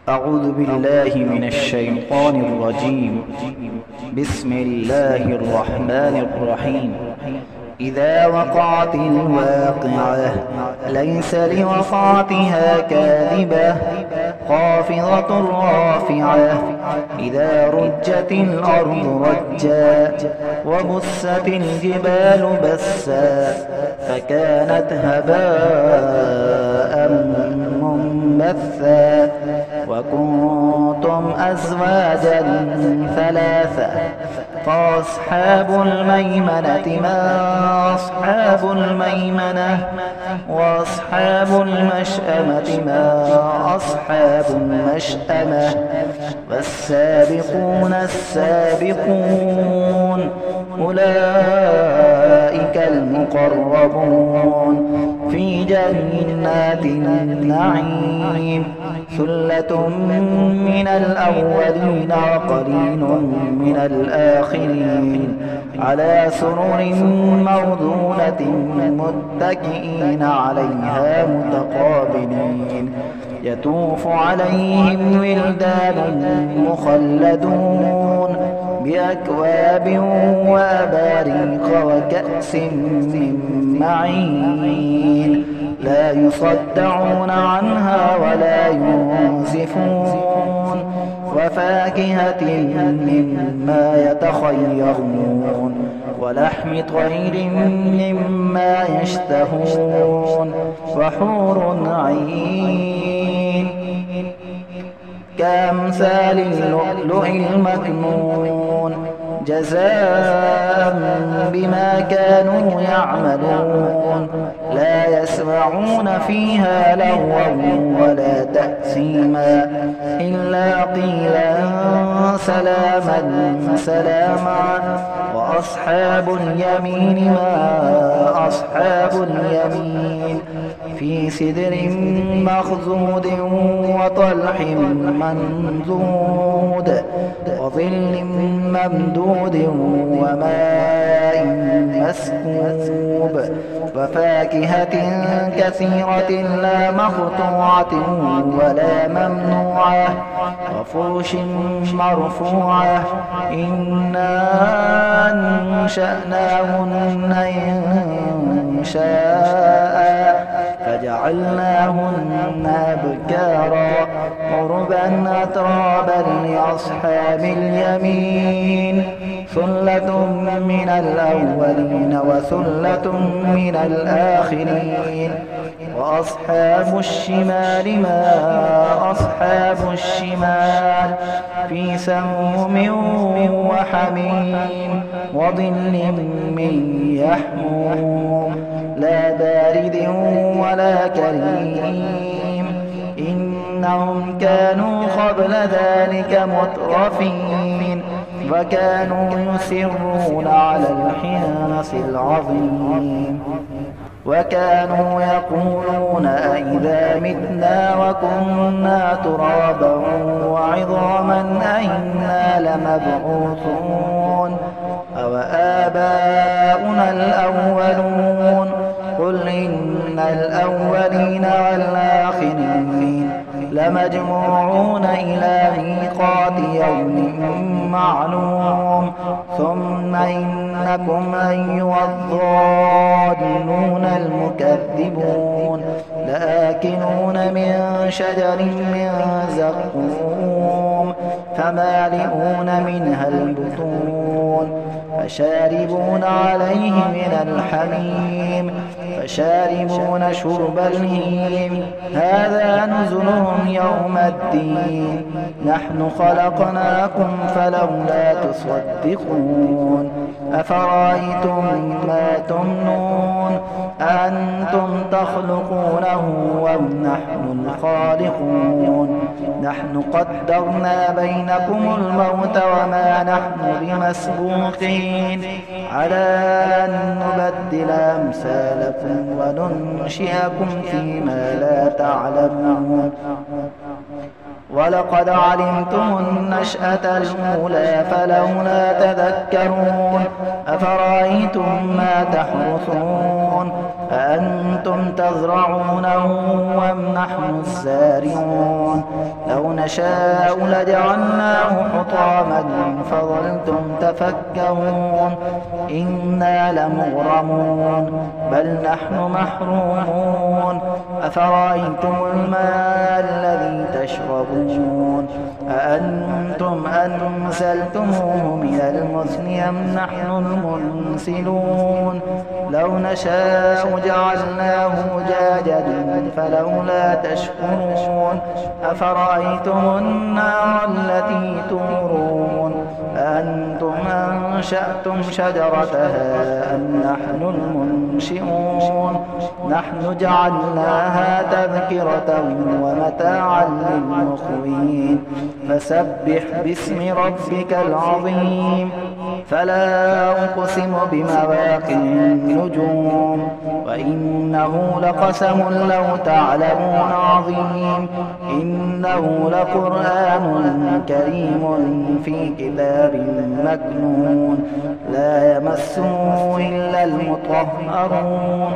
أعوذ بالله من الشيطان الرجيم. بسم الله الرحمن الرحيم. إذا وقعت الواقعة ليس لوقعتها كاذبة خافضة رافعة إذا رجت الأرض رجا وبست الجبال بسا فكانت هباء منبثا وكنتم أزواجا ثلاثة فأصحاب الميمنة ما أصحاب الميمنة وأصحاب المشأمة ما أصحاب المشأمة والسابقون السابقون أولئك المقربون في جنات النعيم ثلة من الأولين وقليل من الآخرين على سرر موضونة متكئين عليها متقابلين يطوف عليهم ولدان مخلدون بأكواب وأباريق وكأس من معين لا يصدعون عنها ولا ينزفون وفاكهة مما يتخيرون ولحم طير مما يشتهون وحور عين كأمثال اللؤلؤ المكنون جزاء بما كانوا يعملون لا يسمعون فيها لغوا ولا تأثيما إلا قيلا سلاما سلاما وأصحاب اليمين ما أصحاب اليمين في سدر مخضود وطلح منضود وظل ممدود وماء مسكوب وفاكهة كثيرة لا مقطوعة ولا ممنوعة وفرش مرفوعة إنا أنشأناهن إنشاء فجعلناهن أبكارا عربا أترابا لأصحاب اليمين ثلة من الأولين وثلة من الآخرين وأصحاب الشمال ما أصحاب الشمال في سموم وحميم وظل من يحموم لا بارد ولا كريم إنهم كانوا قبل ذلك مترفين وكانوا يسرون على الحنث العظيم وكانوا يقولون أئذا متنا وكنا ترابا وعظاما أئنا لمبعوثون أو آباؤنا الأولون قل إن الأولين والآخرين لمجموعون إلى ميقات يوم معلوم ثم إنكم أيها الضالون المكذبون لآكلون من شجر من زقوم فمالئون منها البطون فشاربون عليه من الحميم فشاربون شرب الهيم هذا نزلهم يوم الدين نحن خلقناكم فلولا تصدقون أفرأيتم ما تمنون أنتم تخلقونه أم نحن الخالقون نحن قدرنا بينكم الموت وما نحن بمسبوقين على أن نبدل أمثالكم وننشئكم فيما لا تعلمون ولقد علمتم النشأة الأولى فلولا تذكرون أفرأيتم ما تحرثون أأنتم تزرعونه أم نحن الزارعون لو نشاء لجعلناه حطاما فظلتم تفكهون إنا لمغرمون بل نحن محرومون أفرأيتم الماء الذي تشربون أأنتم أنزلتموه من المزن أم نحن المنزلون لو نشاء جعلناه أجاجا فلولا تشكرون أفرأيتم النار التي تورون أأنتم أنشأتم شجرتها أم نحن المنشئون نحن جعلناها تذكرة ومتاعا للمقوين فسبح باسم ربك العظيم فلا أقسم بمواقع النجوم وإنه لقسم لو تعلمون عظيم إنه لقرآن كريم في كتاب مكنون لا يمسه إلا المطهرون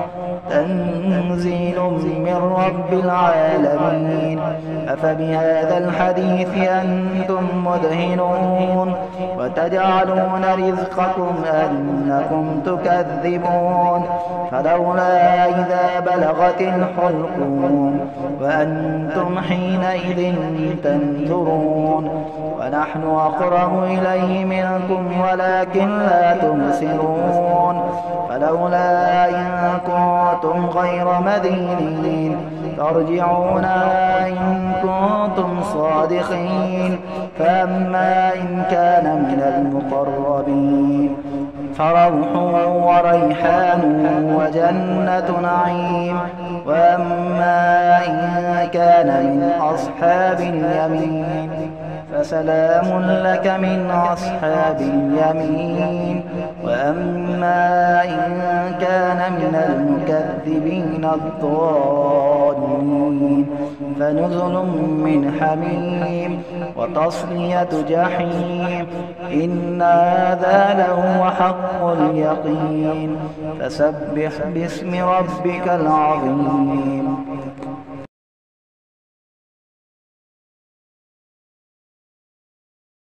تنزيل من رب العالمين أفبهذا الحديث أنتم مدهنون وتجعلون رزقكم أنكم تكذبون فلولا إذا بلغت الحلقوم وأنتم حينئذ تنظرون ونحن أقرب إليه منكم ولكن لا تبصرون فلولا إن كنتم غير مدينين ترجعونها إن كنتم صادقين فأما إن كان من المقربين فروح وريحان وجنة نعيم وأما إن كان من أصحاب اليمين فسلام لك من أصحاب اليمين وأما إن كان من المكذبين الضالين فنزل من حميم وتصلية جحيم إن هذا لهو حق اليقين فسبح باسم ربك العظيم